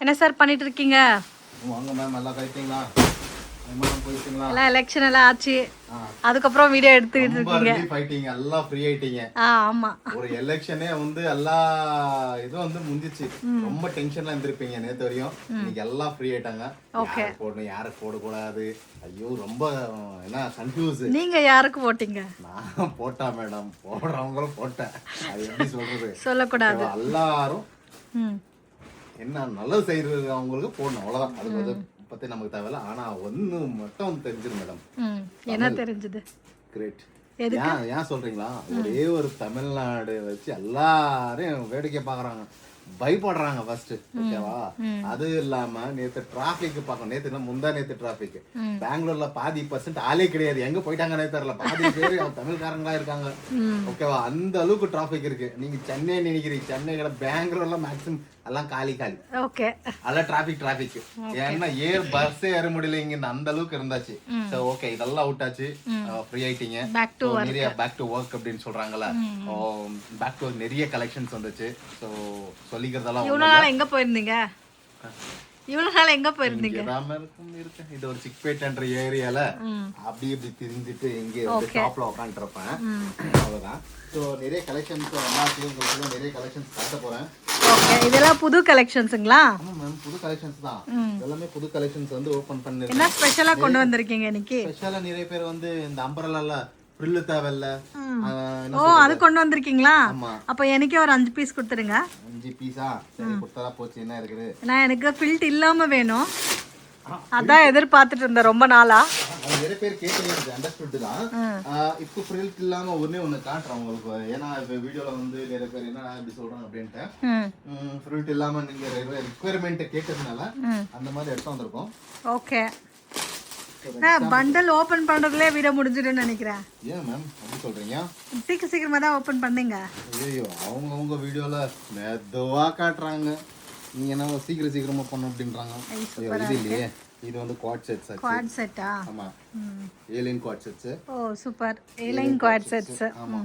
என்ன சார் பண்ணிட்டு இருக்கீங்க? வாங்க மேம், எல்லாம் கழிட்டீங்களா? போயிட்டீங்களா? எல்லாம் எலெக்ஷன் எல்லாம் ஆச்சு, அதுக்கப்புறம் வீடியோ எடுத்துக்கிட்டு இருக்கீங்க. ஃபைட்டிங் எல்லாம் ஃப்ரீ ஆயிட்டீங்க. ஆமா, ஒரு எலெக்ஷனே வந்து எல்லா இதுவும் வந்து முடிஞ்சிச்சு. ரொம்ப டென்ஷன்ல இருந்திருப்பீங்க நேத்து வரையும். இன்னைக்கு எல்லாம் ஃப்ரீ ஆயிட்டாங்க. யாருக்கு போடணும், யாருக்கு போடக்கூடாது, ஐயோ ரொம்ப என்ன கன்ஃபியூஸ். நீங்க யாருக்கு போட்டீங்க? நான் போட்டா மேடம், போடுறவங்களும் போட்டேன். அது எப்படி சொல்றது, சொல்லக்கூடாது. எல்லாரும் என்ன நல்லது செய்யறது அவங்களுக்கு போடணும், அவ்வளவுதான். அது பத்தி நமக்கு தேவையில்ல. ஆனா ஒண்ணு மட்டும் தெரிஞ்சிரு மேடம். என்ன தெரிஞ்சது? கிரேட். ஏன் சொல்றீங்களா? ஒரே ஒரு தமிழ்நாடு வச்சு எல்லாரையும் வேடிக்கை பாக்குறாங்க, பயப்படுறாங்க ஃபர்ஸ்ட். ஓகேவா? அது இல்லாம நேத்து டிராபிக் பார்க்கணும். நேத்து முந்தா நேத்து டிராபிக் பெங்களூர்ல பாதி % ஆளே கிடையாது. எங்க போயிட்டாங்கன்னே தெரியல. பாதி பேரு தமிழ்காரங்களா இருக்காங்க. ஓகேவா? அந்த அளவுக்கு டிராபிக் இருக்கு. நீங்க சென்னை நினைக்கிறீங்க, சென்னைல பெங்களூர்ல மேக்ஸிமம் எல்லாம் காலி காலி. ஓகே, அதெல்லாம் டிராபிக். ஏன்னா பஸ் ஏற முடியல இங்க, அந்த அளவுக்கு இருந்தாச்சு. சோ ஓகே, இதெல்லாம் அவுட் ஆச்சு, ஃப்ரீ ஆயிட்டீங்க. நிறைய பேக் டு ஒர்க் அப்படின்னு சொல்றாங்கல்ல, பேக் டு நிறைய கலெக்ஷன்ஸ் வந்துச்சு. சோ சொல்லிக்கிறதெல்லாம் இவ்வளவு நாள் எங்க போயிருந்தீங்க? இவ்வளவு நாள் எங்க போயிருந்தீங்க? இருக்கேன். இது ஒரு சிக்பேட்ன்ற ஏரியால அப்படி இப்படி திரிஞ்சிட்டு இங்கே ஷாப்ல உட்காந்துட்டு இருப்பேன். அவ்வளவுதான். ஸோ நிறைய கலெக்ஷன்ஸ் எல்லாத்தையும் நிறைய கலெக்ஷன்ஸ் காட்ட போறேன். ஓகே, இதெல்லாம் புது கலெக்ஷன்ஸ்ங்களா? ஆமா மேம், புது கலெக்ஷன்ஸ் தான். எல்லாமே புது கலெக்ஷன்ஸ் வந்து ஓபன் பண்ணிருக்கேன். என்ன ஸ்பெஷலா கொண்டு வந்திருக்கீங்க இன்னைக்கு? ஸ்பெஷலா நிறைய பேர் வந்து இந்த அம்பரலால ஃப்ரில் தேவையில்ல. ஓ, அது கொண்டு வந்திருக்கீங்களா? அப்ப எனக்கே ஒரு 5 பீஸ் கொடுத்துருங்க. 5 பீஸா? சரி, கொடுத்தா போச்சு. என்ன இருக்குது? நான் எனக்கு ஃபில்ட் இல்லாம வேணும், அதான் எதிர்பார்த்துட்டு இருந்தேன் ரொம்ப நாளா. நிறைய பேர் கேட்டீங்க, அண்டர்ஸ்டுட் தான். இப்போ ஃப்ரில் இல்லாம ஒண்ணு காட்டுறேன் உங்களுக்கு. ஏன்னா இப்ப வீடியோல வந்து நிறைய பேர் என்ன இப்படி சொல்றாங்க அப்படின்ட்டு ஃப்ரில் இல்லாம நீங்க ரிக்வயர்மெண்ட் கேட்டதுனால அந்த மாதிரி எடுத்து வந்திருக்கோம். ஓகே, பண்டல் ஓபன் பண்றதுலயே வீடியோ முடிஞ்சிடும்னு நினைக்கிறேன். ஏன் மேம் அப்படி சொல்றீங்க? சீக்கிரமா தான் ஓபன் பண்ணீங்க. ஐயோ, அவங்க வீடியோல மெதுவா காட்டுறாங்க, நீங்க என்ன சீக்கிரமா பண்ணணும் அப்படின்றாங்க. இது இல்லையே, இது வந்து குவாட் செட்ஸ். குவாட் செட்டா? ஆமா, alien quad sets. Oh super, alien quad sets. ஆமா,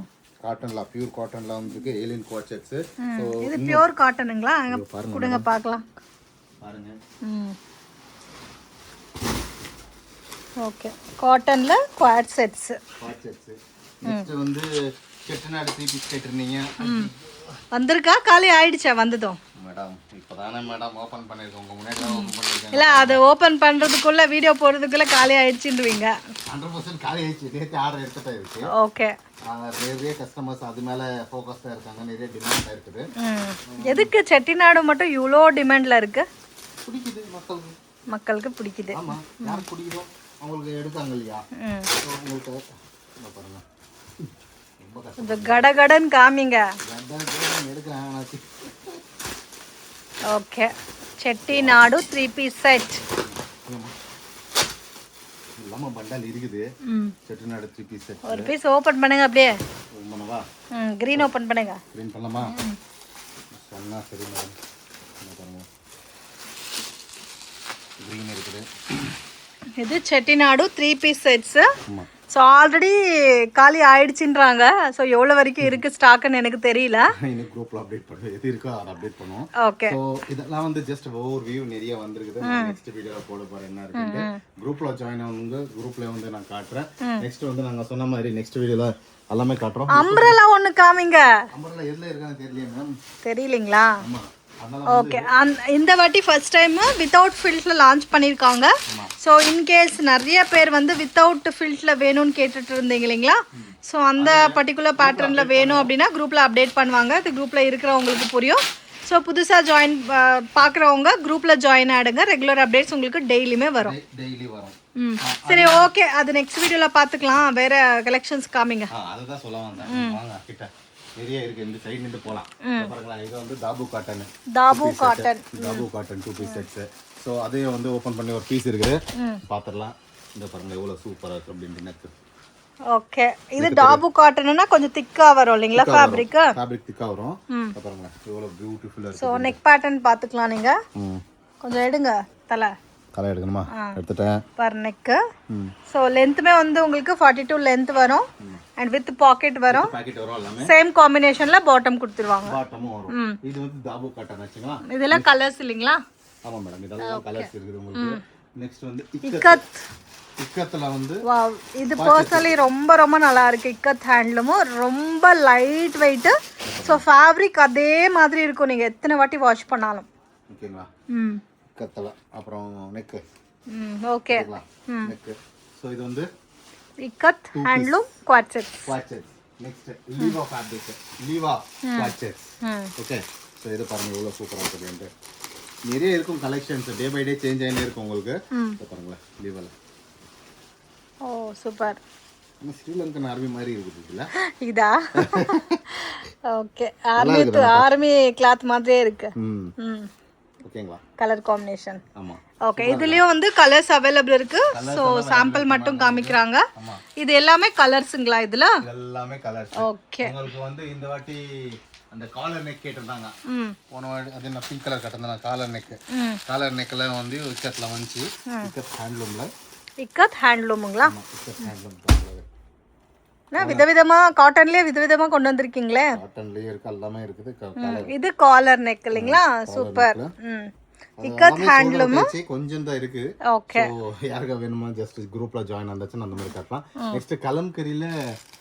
காட்டன்ல பியூர் காட்டன்ல வந்திருக்கு ஏலியன் குவாட் செட்ஸ். சோ இது பியூர் காட்டனுங்களா? கொடுங்க பார்க்கலாம். பாருங்க. ஓகே, காட்டன்ல குவாட் செட்ஸ். நெக்ஸ்ட் வந்து செட்டிநாடு 3 பீஸ் கேட்டிருந்தீங்க. வந்திருக்கா? காலி ஆயிடுச்சா வந்ததும்? மேடம் இப்போதானே மேடம் ஓபன் பண்ணிருக்கோம், உங்க முன்னாடி ஓபன் பண்ணிருக்கேன். இல்ல, அது ஓபன் பண்றதுக்குள்ள வீடியோ போடுறதுக்குள்ள காலி ஆயிடுச்சுன்றீங்க. 100% காலி ஆயிடுச்சு. நேத்து ஆர்டர் எடுத்துட்டே இருக்கு. ஓகே, நிறைய கஸ்டமர்ஸ் அது மேல ஃபோக்கஸ்டா இருக்காங்க, நிறைய டிமாண்ட் இருக்குது. எதுக்கு செட்டிநாடு மட்டும் இவ்ளோ டிமாண்ட்ல இருக்கு? பிடிக்குது மக்களுக்கு பிடிக்குது. ஆமா, யாருக்கு பிடிக்குதோ அவங்களுக்கு எடுக்காங்க இல்லையா? உங்களுக்கு பாருங்க, இந்த கடகடன் காமிங்க. எடுக்கிறாங்க. Okay, Chettinad 3 piece set. எல்லாமே பண்டல் இருக்குது. Chettinad 3 piece set. ஒரு பீஸ் ஓபன் பண்ணுங்க அப்படியே. பண்ணவா? கிரீன் ஓபன் பண்ணுங்க. கிரீன் பண்ணலாமா? சொன்னா சரி மேடம். என்ன பாருங்க, கிரீன் இருக்குது. இது Chettinad 3 piece sets. So already காலி ஆயிடுச்சுன்றாங்க. ஸோ எவ்வளோ வரைக்கும் இருக்கு ஸ்டாக்னு எனக்கு தெரியல. இன்னும் குரூப்ல அப்டேட் பண்ணுவோம், எது இருக்கோ அதை அப்டேட் பண்ணுவோம். ஓகே, ஸோ இதெல்லாம் வந்து ஜஸ்ட் ஓவர் வியூ நிறைய வந்திருக்குது. நெக்ஸ்ட் வீடியோல போட போறேன் என்ன இருக்குன்னு. குரூப்ல ஜாயின் ஆகுங்க, குரூப்ல வந்து நான் காட்டுறேன். நெக்ஸ்ட் வந்து நாங்க சொன்ன மாதிரி நெக்ஸ்ட் வீடியோல எல்லாமே காட்டுறோம். அம்ப்ரெல்லா ஒன்னு காமிங்க. அம்ப்ரெல்லா எதுல இருக்கான்னு தெரியல மேம். தெரியலீங்களா? ஆமா, ஓகே, இந்த வாட்டி ஃபர்ஸ்ட் டைம் வித்தவுட் ஃபில்ட்ல லான்ச் பண்ணியிருக்காங்க. ஸோ இன்கேஸ் நிறைய பேர் வந்து வித்தவுட் ஃபில்ட்ல வேணும்னு கேட்டுட்டு இருந்தீங்க இல்லைங்களா? ஸோ அந்த பர்டிகுலர் பேட்டர்ன்ல வேணும் அப்படின்னா குரூப்ல அப்டேட் பண்ணுவாங்க. அது குரூப்ல இருக்கிறவங்களுக்கு புரியும். ஸோ புதுசாக ஜாயின் பார்க்குறவங்க குரூப்ல ஜாயின் ஆகிடுங்க. ரெகுலர் அப்டேட்ஸ் உங்களுக்கு டெய்லியுமே வரும். சரி, ஓகே, அது நெக்ஸ்ட் வீடியோல பார்த்துக்கலாம். வேற கலெக்ஷன்ஸ் காமிங்க. அதுதான் சொல்ல வந்தேன். வாங்க கிட்ட நிறைய இருக்கு. இந்த சைடு நின்று போலாம். பாருங்க, இது வந்து Dabu cotton. Dabu cotton 2 piece sets. So அதே வந்து ஓபன் பண்ணி ஒரு பீஸ் இருக்குது, பாத்துறலாம். இந்த பாருங்க எவ்வளவு சூப்பரா இருக்கு அப்படினு நெக். ஓகே, இது தாபு காட்டன்னா கொஞ்சம் திக்கா வரும் இல்லீங்களா? ஃபேப்ரிக் திக்கா வரும். பாருங்க எவ்வளவு பியூட்டிஃபுல்லா இருக்கு. சோ நெக் பேட்டர்ன் பாத்துக்கலாம். நீங்க கொஞ்சம் எடுங்க, தலை எடுக்கணுமா? எடுத்துட்டேன். Per neck. சோ லென்த்மே வந்து உங்களுக்கு 42 லென்த் வரும். and with pocket வரும். சேம் காம்பினேஷன்ல பாட்டம் கொடுத்துருவாங்க. பாட்டமும் வரும். இது வந்து தாபு காட்டன் ஆச்சுங்களா? இதெல்லாம் கலர்ஸ் இல்லீங்களா? ஆமா மேடம், இதெல்லாம் கலர்ஸ் இருக்குது உங்களுக்கு. நெக்ஸ்ட் வந்து இக்கத். இக்கத்துல வந்து வாவ், இது பர்சனலி ரொம்ப ரொம்ப நல்லா இருக்கு. இக்கத் ஹேண்ட்லூமும் ரொம்ப லைட் வெயிட். ஸோ ஃபேப்ரிக் அதே மாதிரி இருக்கும் நீங்க எத்தனை வாட்டி வாஷ் பண்ணாலும். ஓகேங்களா? ம் இக்கத்துல அப்புறம் நெக். ஓகே. நெக். ஸோ இது வந்து ikat handloom quad sets. Next Liva fabric, Liva quad sets. Okay. So இது பாருங்க எவ்வளோ சூப்பராக இருக்குதுன்ட்டு. நிறைய இருக்கும் collections, day by day change ஆகிட்டே இருக்கும் உங்களுக்கு. பாருங்களேன் லீவால. ஓ சூப்பர். ஸ்ரீலங்கன் ஆர்மி மாதிரி இருக்குது இல்ல? இதா? ஓகே, ஆர்மி கிளாத் மாதிரியே இருக்கு. ஓகேங்களா? Colour combination. ஆமா. ஓகே, இதுலயும் வந்து கலர்ஸ் அவைலபிள் இருக்கு. சோ சாம்பிள் மட்டும் காமிக்கறாங்க. இது எல்லாமே கலர்ஸ்ங்களா இதுல? எல்லாமே கலர்ஸ். ஓகே. உங்களுக்கு வந்து இந்த வாட்டி அந்த காலர் நெக் கேட்டிருந்தாங்க. போன வாட்டி அது நான் பிங்க் கலர் கட்டறேன் காலர் நெக். காலர் நெக்ல வந்து இக்கத்ல வந்துச்சு. இக்கத் ஹேண்ட்லூம்ல. இக்கத் ஹேண்ட்லூம்ங்களா? இக்கத் ஹேண்ட்லூம். நான் விதவிதமா காட்டன்லயே விதவிதமா கொண்டு வந்திருக்கீங்களே. காட்டன்லயே இருக்கு, எல்லாமே இருக்குது. இது காலர் நெக் இல்லீங்களா? சூப்பர். இக்கத் ஹேண்ட்லூம் கொஞ்சம் தான் இருக்கு. ஓகே. சோ யாருக்கு வேணுமா ஜஸ்ட் குரூப்ல ஜாயின் ஆனதாச்சும் அந்த மாதிரி காட்டலாம். நெக்ஸ்ட் கலம்கரியில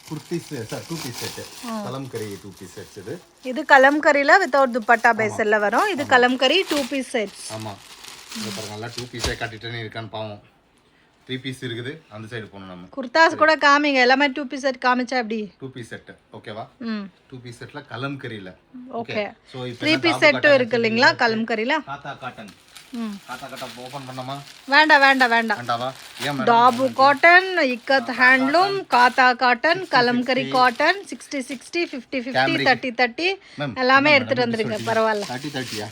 kurtis two piece set. Kalamkari two piece sets இது. இது கலம்கரியில வித்அவுட் துப்பட்டா பேஸ்ல வரும். இது கலம்கரி டூ பீஸ் செட்ஸ். ஆமா. இது பாருங்க எல்லாம் டூ பீஸே காட்டிட்டே இருக்கான்னு பாவம். 3 பீஸ் இருக்குது, அந்த சைடு போணும் நம்ம. குர்தாஸ் கூட காமிங்க, எல்லாமே 2 பீஸ் செட் காமிச்சா அப்படி. 2 பீஸ் செட் ஓகேவா? 2 பீஸ் செட்ல கலம்கரியில. ஓகே. சோ 3 பீஸ் செட்டும் இருக்கு இல்லீங்களா கலம்கரியில? காத்தா காட்டன். காத்தா காட்டா ஓபன் பண்ணமா? வேண்டாம். வேண்டாவா? ஏன் மேடம்? டாபு காட்டன், இக்கத் ஹேண்ட்லூம், காத்தா காட்டன், கலம்கரி காட்டன், 60-60, 50-50, 30-30 எல்லாமே எடுத்துட்டு வந்திருங்க. பரவாயில்ல. 30-30யா?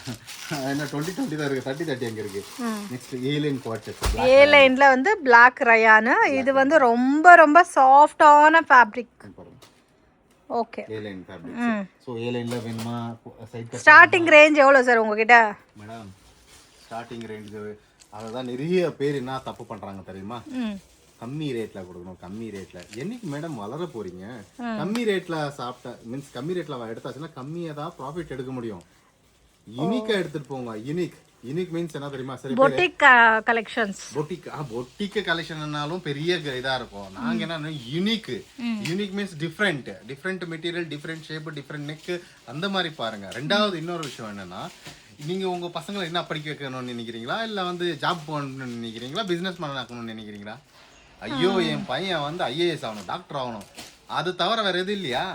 என்ன 20-20 தான் இருக்கு. 30-30 எங்க இருக்கு? நெக்ஸ்ட் ஏ லைன் குவார்ட்டர்ஸ். ஏ லைன்ல வந்து Black rayon. இது வந்து ரொம்ப ரொம்ப சாஃப்ட்டான ஃபேப்ரிக். ஓகே. ஏ லைன் ஃபேப்ரிக். சோ ஏ லைன்ல வேணுமா சைட் கட்? ஸ்டார்டிங் ரேஞ்ச் எவ்வளவு சார் உங்ககிட்ட? மேடம் ஸ்டார்டிங் ரேஞ்ச் அதுதான் நிறைய பேர் என்ன தப்பு பண்றாங்க தெரியுமா? கம்மி ரேட்ல கொடுக்கணும், கம்மி ரேட்ல. என்னைக்கு மேடம் வளர போறீங்க? கம்மி ரேட்ல சாப்பிட்ட மீன்ஸ் கம்மி ரேட்ல எடுத்தாச்சுன்னா கம்மியா தான் ப்ராஃபிட் எடுக்க முடியும். யூனிக்கா எடுத்துட்டு போங்க. யூனிக் மீன்ஸ் என்ன தெரியுமா? சரி, பொட்டிக் கலெக்ஷன்ஸ். பொட்டிக் கலெக்ஷன்னாலும் பெரிய இதா இருக்கும். நாங்க என்ன unique means different material, different shape, different neck அந்த மாதிரி பாருங்க. ரெண்டாவது இன்னொரு விஷயம் என்னன்னா, நீங்க உங்க பசங்களை என்ன படிக்க வைக்கணும்னு நினைக்கிறீங்களா, இல்ல வந்து ஜாப் போகணும்னு நினைக்கிறீங்களா, பிசினஸ் மேன் ஆக்கணும்னு நினைக்கிறீங்களா? ஐயோ என் பையன் வந்து ஐஏஎஸ் ஆகணும், டாக்டர் ஆகணும், அது தவிர வேற எது இல்லையா?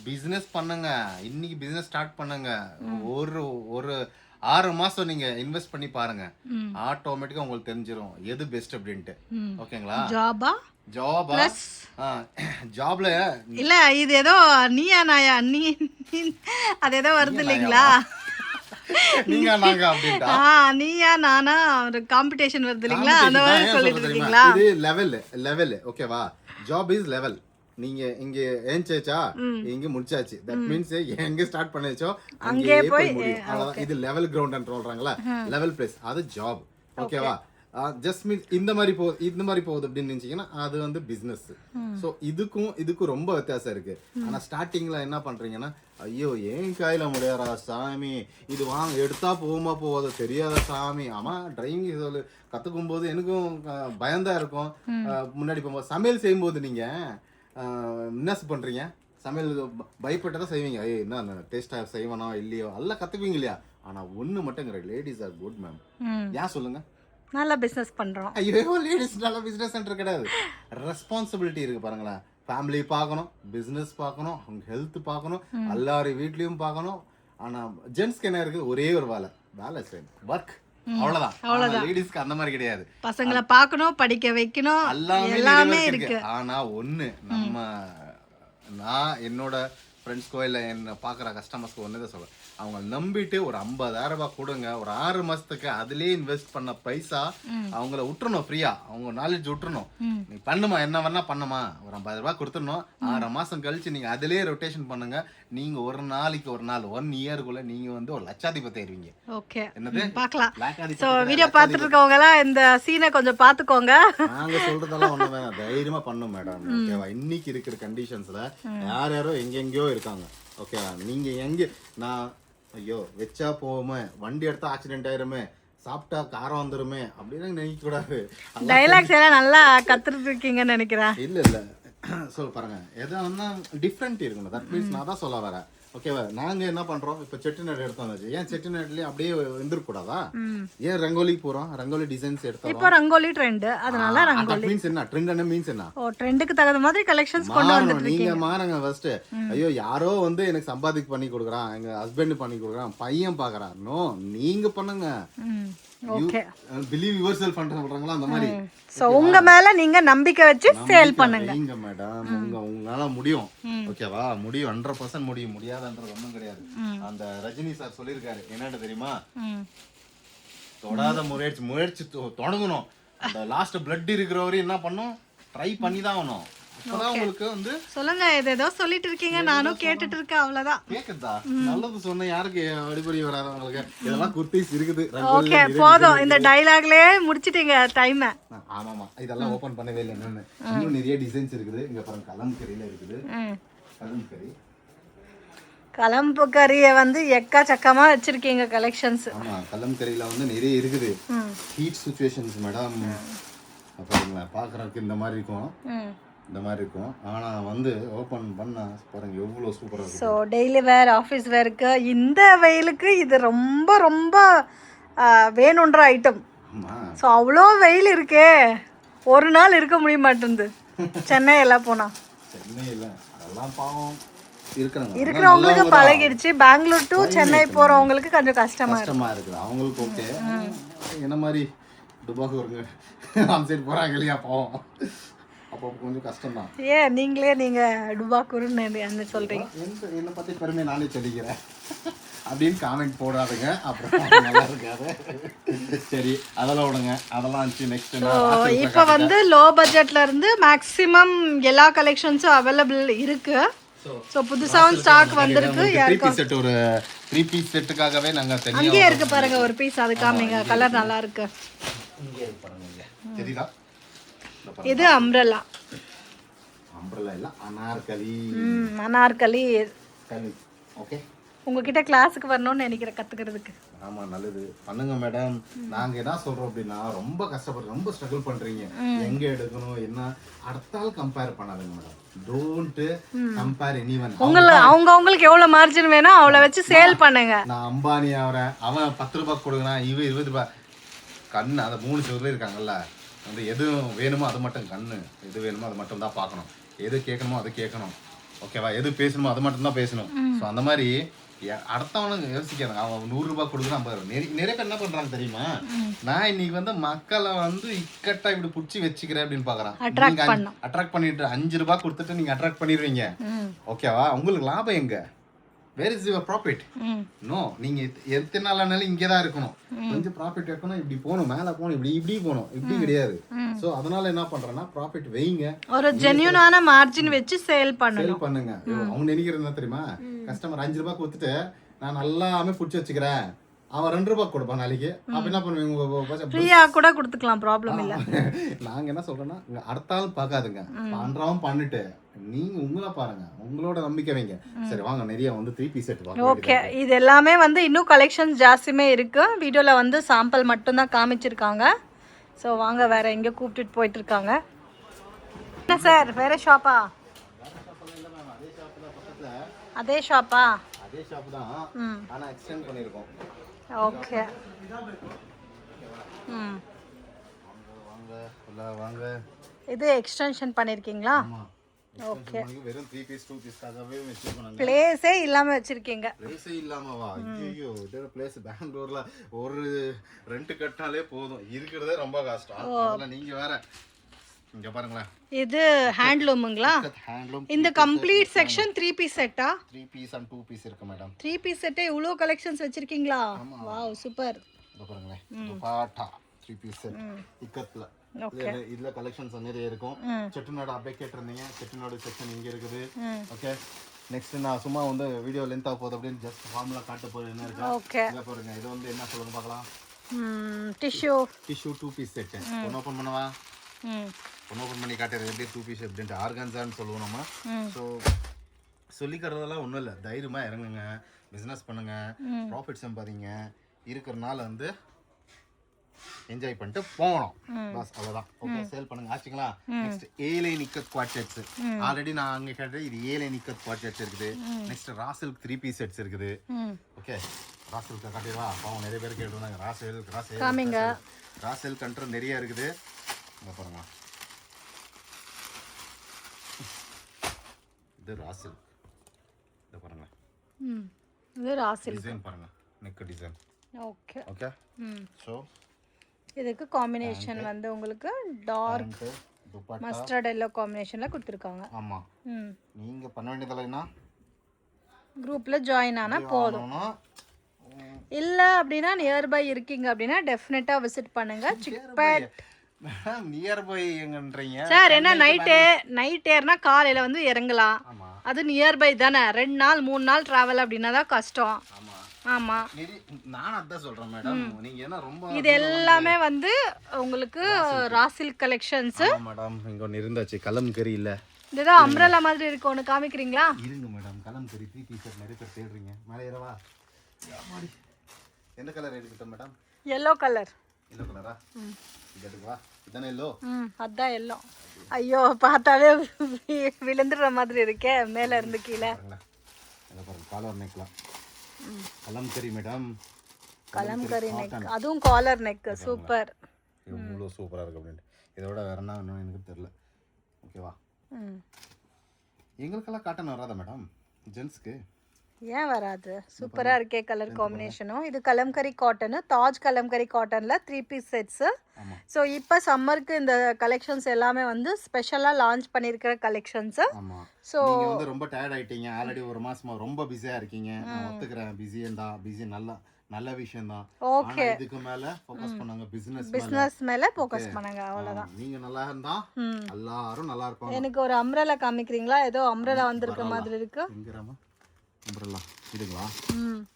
பிசினஸ் பண்ணுங்க. இன்னைக்கு பிசினஸ் ஸ்டார்ட் பண்ணுங்க. ஒரு 6 மாசம் நீங்க இன்வெஸ்ட் பண்ணி பாருங்க. ஆட்டோமேட்டிக்கா உங்களுக்கு தெரிஞ்சிரும் எது பெஸ்ட் அப்படின்ட்டு. ஓகேங்களா? ஜாபா ஜாப்ல இல்ல, இது ஏதோ நீயா நாயா அது ஏதோ வருது இல்லைங்களா? நீங்க நாங்க அப்படிட்டா நீயா நானா ஒரு காம்படிஷன் வருது இல்லைங்களா? அந்த மாதிரி சொல்லிட்டு இருக்கீங்களா? இது லெவல் ஓகேவா? Job is level. நீங்க இங்க ஏஞ்சாச்சா, இங்க முடிச்சாச்சு. தட் மீன்ஸ் எங்க ஸ்டார்ட் பண்ணச்சோ அங்கே போய் முடியும். அவ்வளவுதான். இது லெவல் கிரவுண்ட் சொல்றாங்களா, லெவல் பிளேஸ், அது ஜாப். ஓகேவா? ஜஸ்ட் மீன்ஸ் இந்த மாதிரி போகுது அப்படின்னு நினைச்சீங்கன்னா அது வந்து பிசினஸ். ஸோ இதுக்கும் ரொம்ப வித்தியாசம் இருக்கு. ஆனா ஸ்டார்டிங்ல என்ன பண்றீங்கன்னா, ஐயோ ஏன் கையில முடியாதா சாமி, இது வாங்க எடுத்தா போகாத தெரியாத சாமி. ஆமா, டிரைவிங் சொல்லு கத்துக்கும் போது எனக்கும் பயந்தா இருக்கும். முன்னாடி போகும்போது சமையல் செய்யும் போது நீங்க என்ன பண்றீங்க? சமையல் பயப்பட்டதான் செய்வீங்க. என்ன டேஸ்டா செய்வனோ இல்லையோ எல்லாம் கத்துப்பீங்க இல்லையா? ஆனா ஒண்ணு மட்டும் லேடிஸ் ஆர் குட் மேம். ஏன் சொல்லுங்க? நல்லா பிசினஸ் பண்றோம். ஐயோ லேடிஸ் நல்ல பிசினஸ் சென்டர் கிடையாது. ரெஸ்பான்சிபிலிட்டி இருக்கு பாருங்களேன். ஃபேமிலி பார்க்கணும், பிசினஸ் பார்க்கணும், அவங்க ஹெல்த் பார்க்கணும், எல்லாரும் வீட்லயும் பார்க்கணும். ஆனா ஜென்ஸ்க்கு என்ன இருக்கு? ஒரே ஒரு வேலை செய்யணும், ஒர்க், அவ்வளவுதான். லேடிஸ்க்கு அந்த மாதிரி கிடையாது. பசங்களை பார்க்கணும், படிக்க வைக்கணும், எல்லாமே இருக்கு. ஆனா ஒண்ணு, நான் என்னோட ஃப்ரெண்ட்ஸ்க்கோ இல்லை என்ன பார்க்குற கஸ்டமர்ஸ்க்கு ஒன்று தான் சொல்லுவேன். அவங்க நம்பிட்டு ஒரு 50,000 ரூபாய் கொடுங்க, ஒரு 6 மாசத்துக்கு அதுலயே இன்வெஸ்ட் பண்ண பைசா அவங்கள விட்டுறணும், ஃப்ரீயா அவங்க நாலேஜ் விட்டுறணும். நீ பண்ணுமா, என்ன வேணா பண்ணுமா, ஒரு 50,000 ரூபாய் கொடுத்துடணும். 6 மாசம் கழிச்சு நீங்க அதுலயே ரொட்டேஷன் பண்ணுங்க. நீங்க ஒரு நாளைக்கு 1 இயருக்குள்ள நீங்க வந்து ஒரு லட்சாதிபதி ஆயிருவீங்க. ஓகே, என்னது பார்க்கலாம். சோ வீடியோ பார்த்துட்டு இருக்கவங்க எல்லாம் இந்த சீனை கொஞ்சம் பாத்துக்கோங்க. நாங்க சொல்றதெல்லாம் ஒண்ணு வேணாம், தைரியமா பண்ணும் மேடம். ஓகேவா? இன்னைக்கு இருக்கிற கண்டிஷன்ஸ்ல யாரோ எங்கெங்கயோ இருக்காங்க. ஓகேவா? நீங்க எங்க நான் ஐயோ வச்சா போவோமே, வண்டி எடுத்தா ஆக்சிடென்ட் ஆயிருமே, சாப்பிட்டா காரம் வந்துருமே அப்படின்னு நினைக்க கூடாது. டைலாக்ஸ் எல்லாம் நல்லா கத்துட்டு இருக்கீங்கன்னு நினைக்கிறேன். இல்ல சொல்ல பாருங்க, எதா டிஃப்ரெண்ட் இருக்கணும். தட் மீன்ஸ் நான் தான் சொல்ல வரேன். ஓகேவா, நாங்க என்ன பண்றோம், இப்ப செட்டிநாடு எடுத்தோம் வச்சு, ஏன் செட்டிநாடுலயே அப்படியே இருந்துருக்க கூடாதா? ஏன் ரங்கோலிக்கு போறோம், ரங்கோலி டிசைன்ஸ் எடுத்தோம். இப்போ ரங்கோலி ட்ரெண்ட், அதனால ரங்கோலி மீன்ஸ் என்ன, ட்ரெண்ட் என்ன மீன்ஸ் என்ன, ஓ ட்ரெண்டுக்கு தகுந்த மாதிரி கலெக்ஷன்ஸ் கொண்டு வந்துட்டு நீங்க மாறுங்க ஃபர்ஸ்ட். ஐயோ யாரோ வந்து எனக்கு சம்பாதிக்கு பண்ணி கொடுக்குறான், எங்க ஹஸ்பண்ட் பண்ணி கொடுக்குறான், பையன் பாக்குறான். நோ, நீங்க பண்ணுங்க. ஓகே, பிலீவ் யுவர் செல்ஃப் பண்றாங்களா அந்த மாதிரி. சோ உங்க மேல நீங்க நம்பிக்கை வச்சு சேல் பண்ணுங்க. நீங்க மேடம், உங்களால முடியும். ஓகேவா, முடியும், 100% முடியும். முடியாதுன்றது ஒண்ணும் கிடையாது. அந்த ரஜினி சார் சொல்லியிருக்காரு, என்னன்னு தெரியுமா, தொடாத முயற்சி தொடங்கணும். அந்த லாஸ்ட் பிளட் இருக்கிறவரையும் என்ன பண்ணும், ட்ரை பண்ணி தான் ஆகணும். அப்பதான் உங்களுக்கு வந்து சொல்லுங்க, ஏதோ சொல்லிட்டு இருக்கீங்க, நானும் கேட்டுட்டு இருக்கேன், அவ்வளவுதான். கேக்குதா? நல்லது சொன்ன யாருக்கு அடிப்படை வராதவங்களுக்கு இதெல்லாம் குர்த்திஸ் இருக்குது. ஓகே, போதும், இந்த டயலாக்லயே முடிச்சிட்டீங்க டைம். ஆமாமா, இதெல்லாம் ஓபன் பண்ணவே இல்லை. இன்னும் நிறைய டிசைன்ஸ் இருக்குது. இங்க பாருங்க, கலம்கரியில இருக்குது. கலம்புக்கறியை வந்து எக்கச்சக்கமா வச்சிருக்கீங்க கலெக்ஷன்ஸ். ஆமா, கலம்கரியில வந்து நிறைய இருக்குது. Heat situations madam. பாருங்களேன், பாக்குறதுக்கு இந்த மாதிரி இருக்கும், இந்த மாதிரி இருக்கும். ஆனா வந்து ஓபன் பண்ணா பாருங்க எவ்வளவு சூப்பரா இருக்கு. ஸோ டெய்லி வேர், ஆஃபீஸ் வேருக்கு, இந்த வெயிலுக்கு இது ரொம்ப ரொம்ப வேணுன்ற ஐட்டம். ஸோ அவ்வளோ வெயில் இருக்கே, ஒரு நாள் இருக்க முடிய மாட்டேங்குது சென்னை எல்லாம் போனா. சென்னையில் அதெல்லாம் பாவம் இருக்கிறவங்களுக்கு பழகிடுச்சு. பெங்களூர் டு சென்னை போறவங்களுக்கு கொஞ்சம் கஷ்டமா இருக்குது. அவங்களுக்கு ஓகே, என்ன மாதிரி துபாக்கு வருங்க அந்த சைடு போறாங்க இல்லையா, பாவம், அப்போ கொஞ்சம் கஷ்டம் தான். ஏன் நீங்க டுபாக்கூர்னு என்ன சொல்றீங்க? என்னை பத்தி பெருமையை நானே சொல்லிக்கிறேன் அப்படின்னு காமெண்ட் போடாதுங்க, அப்புறம் நல்லா இருக்காது. சரி, அதெல்லாம் விடுங்க, அதெல்லாம் நெக்ஸ்ட். இப்போ வந்து லோ பட்ஜெட்ல இருந்து மேக்ஸிமம் எல்லா கலெக்ஷன்ஸும் அவைலபிள் இருக்கு. ஸோ புதுசாகவும் ஸ்டாக் வந்திருக்கு. ஒரு 3 பீஸ் செட்டுக்காகவே நாங்க தனியா அங்கேயே இருக்கு பாருங்க ஒரு பீஸ், அது காமிங்க, கலர் நல்லா இருக்கு. இங்கே இருக்கு பாருங்க, தெரியுதா? இது அம்ப்ரெல்லா. அம்ப்ரெல்லா இல்ல, அனார்கலி. அனார்கலி. ஓகே, உங்ககிட்ட கிளாஸுக்கு வரணும்னு நினைக்கிறேன், கத்துக்கிறதுக்கு. ஆமா, நல்லது, பண்ணுங்க மேடம். நாங்க என்ன சொல்றோம் அப்படின்னா, ரொம்ப கஷ்டப்படுறோம், ரொம்ப ஸ்ட்ரகிள் பண்றீங்க, எங்க எடுக்கணும் என்ன, அடுத்தால் கம்பேர் பண்ணாதுங்க மேடம். Don't compare anyone. அவங்களுக்கு எவ்வளவு மார்ஜின் வேணும் அவளை வச்சு சேல் பண்ணுங்க. நான் அம்பானி ஆவறேன், அவன் 10 ரூபாய் கொடுக்குறான், இவன் 20 ரூபாய். கண்ணு அந்த 3 சொல்ல இருக்காங்கல்ல, வந்து எது வேணுமோ அது மட்டும், கண்ணு எது வேணுமோ அது மட்டும் தான் பார்க்கணும், எது கேட்கணுமோ அது கேட்கணும். ஓகேவா, எது பேசணுமோ அது மட்டும் தான் பேசணும். ஸோ அந்த மாதிரி அடுத்தவனுக்கு யோசிக்கிறாங்க. அவன் 100 ரூபாய் கொடுக்குறான், 50 ரூபாய். நிறைய பேர் என்ன பண்றாங்க தெரியுமா, நான் இன்னைக்கு வந்து மக்களை வந்து இக்கட்டா இப்படி புடிச்சு வச்சுக்கிறேன் அப்படின்னு பாக்குறான். அட்ராக்ட் பண்ணிட்டு 5 ரூபாய் கொடுத்துட்டு நீங்க அட்ராக்ட் பண்ணிடுவீங்க. ஓகேவா, உங்களுக்கு லாபம் எங்க? Where is your profit? No, நீங்க எத்தனை நாளானாலும் இங்கே தான் இருக்கணும். கொஞ்சம் ப்ராஃபிட் வைக்கணும், இப்படி போகணும், மேலே போகணும், இப்படி போகணும், இப்படி கிடையாது. ஸோ அதனால என்ன பண்றேன்னா, ப்ராஃபிட் வைங்க, ஒரு ஜென்யூனான மார்ஜின் வச்சு சேல் பண்ணுங்க. அவங்க நினைக்கிறது என்ன தெரியுமா, கஸ்டமர் 5 ரூபாய் கொடுத்துட்டு நான் நல்லாமே பிடிச்சி வச்சுக்கிறேன், அவன் 2 ரூபாய் கொடுப்பான் நாளைக்கு, அப்ப என்ன பண்ணுவீங்க, ஃப்ரீயா கூட கொடுத்துக்கலாம், ப்ராப்ளம் இல்ல. நாங்க என்ன சொல்றோம்னா, அடுத்தாலும் பார்க்காதுங்க, பண்றவன் பண்ணிட்டு நீங்க உங்களை பாருங்க, உங்களோட நம்பிக்கை வைங்க. சரி வாங்க, நிறைய வந்து 3 பீஸ் செட் வாங்க. ஓகே, இது எல்லாமே வந்து இன்னும் கலெக்ஷன்ஸ் ஜாஸ்தியுமே இருக்கு. வீடியோல வந்து சாம்பிள் மட்டும் தான் காமிச்சிருக்காங்க. ஸோ வாங்க, வேற எங்க கூப்பிட்டுட்டு போயிட்டு இருக்காங்க. என்ன சார், வேற ஷாப்பா? அதே ஷாப்பா? அதே ஷாப் தான், ஆனா எக்ஸ்டெண்ட் பண்ணிருக்கோம். ஓகே, வாங்க, இது எக்ஸ்டென்ஷன் பண்ணிருக்கீங்களா? ஓகே, வெறும் 3 பீஸ் 2 பீஸ்க்காகவே வெச்சிருக்கோம். பிளேஸே இல்லாம வச்சிருக்கீங்க. பிளேஸே இல்லாமவா? ஐயோ, இதோட பிளேஸ் பெங்களூர்ல ஒரு ரெண்ட் கட்டினாலே போதும், இருக்கிறதே ரொம்ப கஷ்டம். அதனால நீங்க வேற இங்க பாருங்களேன், இது ஹேண்ட்லூமுங்களா? இந்த கம்ப்ளீட் செக்ஷன் 3 பீஸ் செட்டா? 3 பீஸ் அண்ட் 2 பீஸ் இருக்கு மேடம். 3 பீஸ் செட்டே இவ்ளோ கலெக்ஷன்ஸ் வச்சிருக்கீங்களா? Wow, super. இங்க பாருங்களேன், துபாட்டா 3 பீஸ் செட் இக்கத்ல. இதுல கலெக்ஷன்ஸ் நிறைய இருக்கும். செட்டிநாடு அப்படியே கேட்டிருந்தீங்க, செட்டிநாடு செக்ஷன் இங்க இருக்குது. ஓகே, நெக்ஸ்ட் நான் சும்மா வந்து வீடியோ லென்த் ஆக போகுது அப்படின்னு ஜஸ்ட் ஃபார்முலா காட்ட போறது என்ன இருக்கு. ஓகே, இங்க பாருங்க, இது வந்து என்ன சொல்லுங்க பார்க்கலாம். Tissue 2 piece set. ஒன்னு ஓபன் பண்ணவா? ஒன்னு ஓபன் பண்ணி காட்டுறது எப்படி 2 பீஸ் அப்படின்ட்டு. ஆர்கான்ஸான்னு சொல்லுவோம் நம்ம. ஸோ சொல்லிக்கிறதெல்லாம் ஒன்றும் இல்லை, தைரியமா இறங்குங்க, பிஸ்னஸ் பண்ணுங்க, ப்ராஃபிட் சம்பாதிங்க. இருக்கிறனால வந்து என்ஜாய் பண்ணிட்டு போகணும் பஸ் அவ்வளவுதான். ஓகே, சேல் பண்ணுங்க. ஆச்சுங்களா? நெக்ஸ்ட் ஏலை நிக்கத் குவாட் செட்ஸ். ஆல்ரெடி நான் அங்க கேட்டேன், இது ஏலை நிக்கத் குவாட் செட்ஸ் இருக்குது. நெக்ஸ்ட் ராசில்க் 3 பீஸ் செட்ஸ் இருக்குது. ஓகே, ராசில்க் காட்டிடுவா. பாவம் நிறைய பேர் கேட்டுருந்தாங்க ராசில்க் கண்ட்ரு நிறைய இருக்குது. இங்க பாருங்க, இது ராசில்க். இத பாருங்க, இது ராசில்க் டிசைன் பாருங்க, neck design. Okay okay. So இதுக்கு காம்பினேஷன் வந்து உங்களுக்கு டார்க் மஸ்டர்ட் எல்லோ காம்பினேஷன்ல கொடுத்துருக்காங்க. ஆமா. நீங்க பண்ண வேண்டியதெல்லாம் என்ன, குரூப்ல ஜாயின் ஆனா போதும். இல்ல அப்படின்னா நியர்பை இருக்கீங்க அப்படின்னா டெஃபினட்டா விசிட் பண்ணுங்க. சிக்பேட் நியர்பை எங்கன்றீங்க சார்? என்ன நைட் ஏர்னா காலையில வந்து இறங்கலாம். அது நியர்பை தானே. 2 நாள் 3 நாள் டிராவல் அப்படின்னா தான் கஷ்டம். ஆமா, நான் அதான் சொல்றேன் மேடம். நீங்க என்ன ரொம்ப இது எல்லாமே வந்து உங்களுக்கு ராசில்க் கலெக்ஷன்ஸ். மேடம் இங்க ஒன்னு இருந்தாச்சு, கலம்கரி இல்ல, இதுதான் அம்ரல்லா மாதிரி இருக்கு. ஒன்னு காமிக்கிறீங்களா? இருங்க மேடம். கலம்கரி 3 பீஸ் நிறைய பேர் தேடுறீங்க. மேலே ஏறவா? எந்த கலர் எடுக்கட்டும் மேடம்? yellow colour. yellow கலரா? இது எடுக்கவா? இதானே yellow? அதான் yellow. ஐயோ, பார்த்தாவே விழுந்துற மாதிரி இருக்கே மேல இருந்து கீழே. இத பாருங்க, காலர் நெக்லாம் கலம்கரி மேடம். கலம்கரி நெக், அதுவும் காலர் நெக். சூப்பர், இவ்வளோ சூப்பரா இருக்கு அப்படின்ட்டு. இதோட வேற என்ன வேணும் எனக்கு தெரியல. ஓகேவா? எங்களுக்கெல்லாம் காட்டன் வராதா மேடம் ஜென்ஸ்க்கு? ஏன் வராது? சூப்பரா இருக்கே கலர் காம்பினேஷனும். இது கலம்கரி காட்டன், தாஜ் கலம்கரி காட்டன்ல 3 பீஸ் செட்ஸ். ஸோ இப்போ சம்மருக்கு இந்த கலெக்ஷன்ஸ் எல்லாமே வந்து ஸ்பெஷலாக லான்ச் பண்ணியிருக்கிற கலெக்ஷன்ஸ். ஸோ நீங்கள் வந்து ரொம்ப டயர்ட் ஆயிட்டீங்க, ஆல்ரெடி ஒரு மாசமா ரொம்ப பிஸியாக இருக்கீங்க. நான் ஒத்துக்கிறேன், பிஸி நல்ல விஷயம் தான். ஓகே, இதுக்கு மேல ஃபோக்கஸ் பண்ணாங்க, பிசினஸ் மேல ஃபோக்கஸ் பண்ணாங்க, அவ்வளவுதான். நீங்க நல்லா இருந்தா எல்லாரும் நல்லா இருப்பாங்க. எனக்கு ஒரு அம்ரல்லா காமிக்கிறீங்களா? ஏதோ அம்ரல்லா வந்திருக்க மாதிரி இருக்கு. எங்கறாமா அம்ரல்லா இதுங்களா?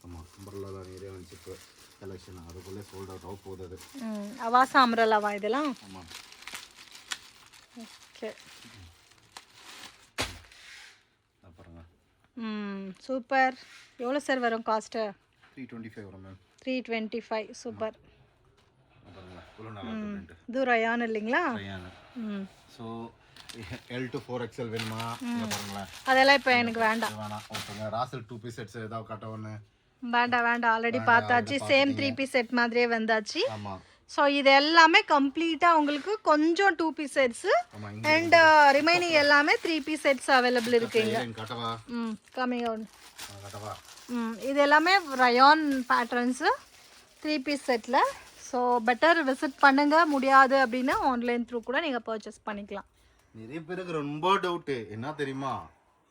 ஆமா, அம்ரல்லா தான் நிறைய வந்துச்சு கலெக்ஷன். அதுக்குள்ளே சோல்ட் அவுட் ஆக போகுது. அது அவாசா அம்ரல்லாவா இதெல்லாம்? ஆமா. ஓகே, பாருங்க. சூப்பர். எவ்வளவு சார் வரும் காஸ்ட்? 325 வரும் மேம். 325. சூப்பர். பாருங்க, இவ்வளவு நல்லா இருக்கு. இது ரயான் இல்லீங்களா? Rayon. So L to 4XL வேணுமா? பாருங்க, அதெல்லாம் இப்போ எனக்கு வேண்டாம். ஓகேங்க. ராசல் 2 பீஸ் செட்ஸ் ஏதாவது காட்டவனே? வேண்டாம், ஆல்ரெடி பார்த்தாச்சு. சேம் 3 பீஸ் செட் மாதிரியே வந்தாச்சு. ஆமா. ஸோ இது எல்லாமே கம்ப்ளீட்டா உங்களுக்கு கொஞ்சம் 2 பீஸ் செட்ஸ் அண்ட் ரிமைனிங் எல்லாமே 3 பீஸ் செட்ஸ் அவைலபிள் இருக்குங்க. Coming on. இது எல்லாமே ரயான் பேட்டர்ன்ஸ் 3 பீஸ் செட்ல. ஸோ பெட்டர் விசிட் பண்ணுங்க. முடியாது அப்படின்னா ஆன்லைன் த்ரூ கூட நீங்க பர்ச்சேஸ் பண்ணிக்கலாம். நிறைய பேருக்கு ரொம்ப டவுட் என்ன தெரியுமா,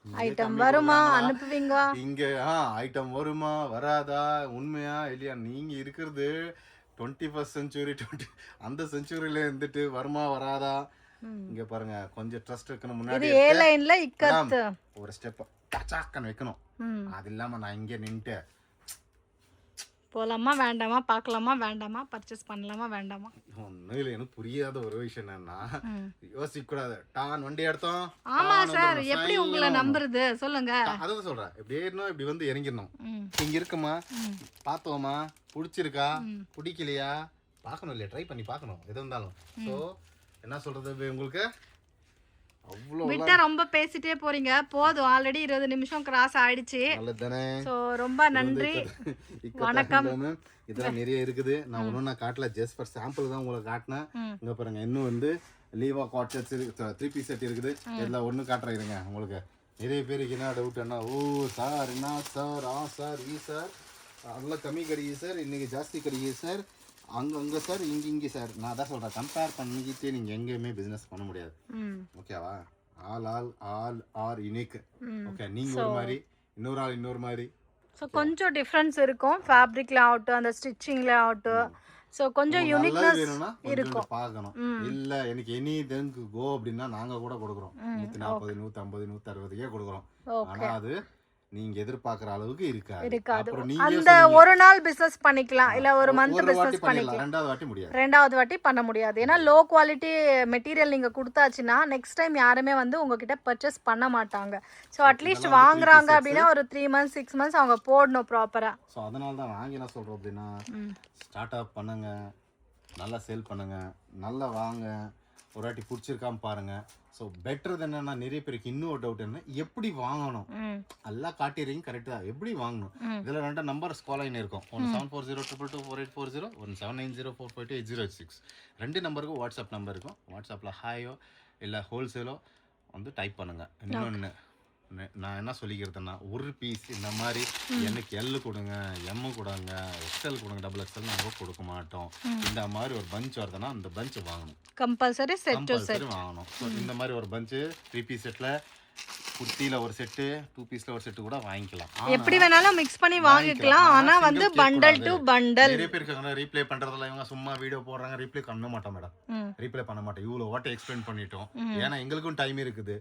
ஐட்டம் வருமா, அனுப்புவீங்க இங்க? ஐட்டம் வருமா வராதா, உண்மையா இல்லையா? நீங்க இருக்கிறது 21st செஞ்சுரி, அந்த செஞ்சுரியில இருந்துட்டு வருமா வராதா? இங்க பாருங்க, கொஞ்சம் ட்ரஸ்ட் வைக்கணும். முன்னாடி ஏ லைன்ல இக்கத்து ஒரு ஸ்டெப் டச்சாக்கன் வைக்கணும். அது இல்லாம நான் இங்க நின்னுட்டு போலாமா வேண்டாமா, பார்க்கலாமா வேண்டாமா, பர்ச்சேஸ் பண்ணலாமா வேண்டாமா, ஒன்னும் இல்லை. எனக்கு புரியாத ஒரு விஷயம் என்னன்னா, யோசிக்க கூடாது. டான் வண்டி எடுத்தோம். ஆமா சார், எப்படி உங்களை நம்புறது சொல்லுங்க? அதான் சொல்றேன், இப்படி ஏறணும், இப்படி வந்து இறங்கிடணும். இங்க இருக்குமா, பார்த்தோமா, பிடிச்சிருக்கா, பிடிக்கலையா பார்க்கணும் இல்லையா, ட்ரை பண்ணி பார்க்கணும் எது இருந்தாலும். ஸோ என்ன சொல்றது, உங்களுக்கு விட்டா ரொம்ப பேசிட்டே போறீங்க. போதும், ஆல்ரெடி 20 நிமிஷம் கிராஸ் ஆயிடுச்சு. சோ ரொம்ப நன்றி, வணக்கம். இதெல்லாம் நிறைய இருக்குது. நான் ஒன்னும் நான் காட்டல, ஜஸ்ட் ஃபார் சாம்பிள் தான் உங்களுக்கு காட்டினேன். இங்க பாருங்க, இன்னும் வந்து லீவா காட் செட்ஸ் 3 பீஸ் செட் இருக்குது. இதுல ஒண்ணு காட்டுறேங்க உங்களுக்கு. நிறைய பேருக்கு என்ன டவுட்னா, ஓ சார் என்ன சார், சார் ஈ சார் அதெல்லாம் கம்மி கிடையாது சார், இன்னைக்கு ஜாஸ்தி கிடையாது சார், அங்க சார், இங்க சார். நான் அதான் சொல்றேன், கம்பேர் பண்ணிக்கிட்டே நீங்க எங்கேயுமே பிசினஸ் பண்ண முடியாது. ஓகேவா? All R unique. ஓகே, நீங்க ஒரு மாதிரி, இன்னொரு ஆள் இன்னொரு மாதிரி. ஸோ கொஞ்சம் டிஃப்ரென்ஸ் இருக்கும், ஃபேப்ரிக்ல ஆகட்டும், அந்த ஸ்டிச்சிங்ல ஆகட்டும். ஸோ கொஞ்சம் யூனிக்னஸ் இருக்கும். பார்க்கணும். இல்ல எனக்கு எனி தெங்கு கோ அப்படின்னா நாங்க கூட கொடுக்குறோம். 140, 150, 160 கொடுக்குறோம். ஆனா அது நீங்க எதிர்பார்க்குற அளவுக்கு இருக்காது. அந்த ஒரு நாள் பிசினஸ் பண்ணிக்கலாம், இல்ல ஒரு மந்த் பிசினஸ் பண்ணிக்கலாம். ரெண்டாவது வாட்டி பண்ண முடியாது. ஏன்னா லோ குவாலிட்டி மெட்டீரியல் நீங்க கொடுத்தாச்சுன்னா நெக்ஸ்ட் டைம் யாருமே வந்து உங்ககிட்ட பர்ச்சேஸ் பண்ண மாட்டாங்க. ஸோ அட்லீஸ்ட் வாங்குறாங்க அப்படின்னா ஒரு 3 months 6 months அவங்க போடணும் ப்ராப்பரா. ஸோ அதனால தான் வாங்கி என்ன சொல்றோம் அப்படின்னா, ஸ்டார்ட் அப் பண்ணுங்க, நல்லா சேல் பண்ணுங்க, நல்லா வாங்க, ஒரு வாட்டி பிடிச்சிருக்காம பாருங்க. ஸோ பெட்டர் என்னன்னா, நிறைய பேருக்கு இன்னொரு டவுட் என்ன, எப்படி வாங்கணும், எல்லாம் காட்டிடுறீங்க கரெக்ட் தான், எப்படி வாங்கணும். இதில் 2 நம்பர் ஸ்கால் ஆகின்னு இருக்கும். 17402224840, 17904528086. 2 நம்பருக்கும் வாட்ஸ்அப் நம்பர் இருக்கும். வாட்ஸ்அப்பில் ஹாயோ இல்லை ஹோல்சேலோ வந்து டைப் பண்ணுங்க. இன்னொன்று நான் என்ன சொல்லிக்கிறதுன்னா, ஒரு பீஸ் இந்த மாதிரி எனக்கு எல் கொடுங்க, எம் கொடுங்க, எக்ஸ்எல் கொடுங்க, டபுள் எக்ஸ்எல் நாங்கள் கொடுக்க மாட்டோம். இந்த மாதிரி ஒரு பஞ்ச் வருதுன்னா அந்த பஞ்ச் வாங்கணும், கம்பல்சரி செட் டு செட் வாங்கணும். ஸோ இந்த மாதிரி ஒரு பஞ்சு 3 பீஸ் செட்டில், குர்த்தியில் ஒரு செட்டு, 2 பீஸில் ஒரு செட்டு கூட வாங்கிக்கலாம். எப்படி வேணாலும் மிக்ஸ் பண்ணி வாங்கிக்கலாம். ஆனா வந்து பண்டல் டு பண்டல். நிறைய பேர் இருக்காங்க ரீப்ளே பண்றதுல, இவங்க சும்மா வீடியோ போடுறாங்க, ரீப்ளே பண்ண மாட்டோம் மேடம். ரீப்ளே பண்ண மாட்டோம். இவ்வளோ வாட்டி எக்ஸ்பிளைன் பண்ணிட்டோம். ஏன்னா எங்களுக்கும் டைம் இருக்குது,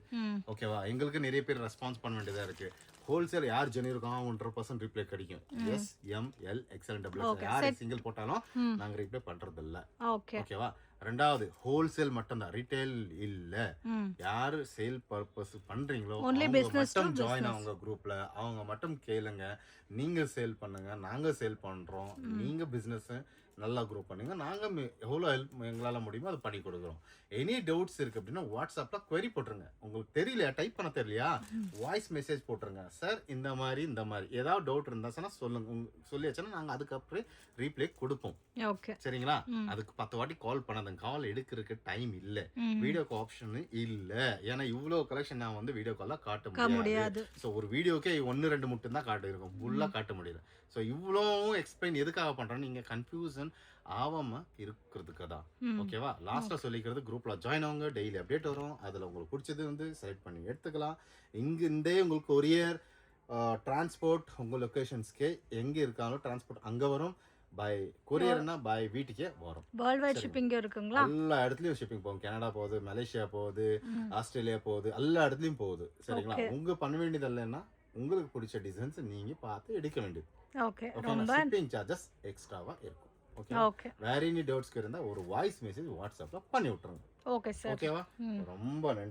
ஓகேவா. எங்களுக்கு நிறைய பேர் ரெஸ்பான்ஸ் பண்ண வேண்டியதா இருக்கு. ஹோல்சேல் யார் ஜெனி இருக்கோம் 100% ரீப்ளே கிடைக்கும். S, M, L, XL, double XL யார் சிங்கிள் போட்டாலும் நாங்க ரீப்ளே பண்றது இல்ல, ஓகேவா. ரெண்டாவது ஹோல்சேல் மட்டும் தான், ரீட்டைல் இல்ல. யாரு சேல் பர்பஸ் பண்றீங்களோ அவங்க மட்டும் ஜாயின் ஆகுங்க குரூப்ல, அவங்க மட்டும் கேளுங்க. நீங்க சேல் பண்ணுங்க, நாங்க சேல் பண்றோம். நீங்க பிசினஸ் நல்லா க்ரோ பண்ணுங்க, நாங்க எவ்வளோ ஹெல்ப் எங்களால் முடியுமோ அதை பண்ணி கொடுக்குறோம். எனி டவுட்ஸ் இருக்கு அப்படின்னா வாட்ஸ்அப்ல query போட்டுருங்க. உங்களுக்கு தெரியலையா, டைப் பண்ண தெரியலையா, வாய்ஸ் மெசேஜ் போட்டுருங்க. சார் இந்த மாதிரி ஏதாவது டவுட் இருந்தாச்சுன்னா சொல்லுங்க, சொல்லியாச்சுன்னா நாங்கள் அதுக்கப்புறம் ரீப்ளே கொடுப்போம், ஓகே சரிங்களா. அதுக்கு 10 வாட்டி கால் பண்ணாதங்க, கால் எடுக்கிறதுக்கு டைம் இல்லை, வீடியோக்கு ஆப்ஷன் இல்லை. ஏன்னா இவ்வளோ கலெக்ஷன் நான் வந்து வீடியோ காலில் காட்ட முடியாது. ஸோ ஒரு வீடியோக்கே 1-2 மட்டும் தான் காட்ட இருக்கும், ஃபுல்லாக காட்ட முடியல. ஸோ இவ்வளோ எக்ஸ்பிளைன் எதுக்காக பண்ணுறோன்னு நீங்கள் கன்ஃபியூஷன் ஆகாம இருக்கிறதுக்கு தான், ஓகேவா. லாஸ்ட்டாக சொல்லிக்கிறது, குரூப்பில் ஜாயின் ஆகுங்க, டெய்லி அப்டேட் வரும். அதில் உங்களுக்கு பிடிச்சது வந்து செலக்ட் பண்ணி எடுத்துக்கலாம். இங்கிருந்தே உங்களுக்கு கொரியர், டிரான்ஸ்போர்ட் உங்கள் லொக்கேஷன்ஸ்க்கே எங்கே இருக்காங்களோ டிரான்ஸ்போர்ட் அங்கே வரும். பை கொரியர்னா பை வீட்டுக்கே வரும். வேர்ல்ட் வைட் ஷிப்பிங் இருக்குங்களா? எல்லா இடத்துலயும் ஷிப்பிங் போகும். கனடா போகுது, மலேசியா போகுது, ஆஸ்திரேலியா போகுது, எல்லா இடத்துலயும் போகுது, சரிங்களா. உங்க பண்ண வேண்டியது இல்லைன்னா உங்களுக்கு பிடிச்ச டிசைன்ஸ் நீங்க பார்த்து எடுக்க வேண்டியது, ஓகே. ஷிப்பிங் சார்ஜஸ் எக்ஸ்ட்ராவா இருக்கும், ஓகே. வேற எனி டவுட்ஸ்க்கு இருந்தா ஒரு வாய்ஸ் மெசேஜ் வாட்ஸ்அப்ல பண்ணி விட்டுருங்க, ஓகே சார், ஓகேவா. ரொம்ப நன்றி.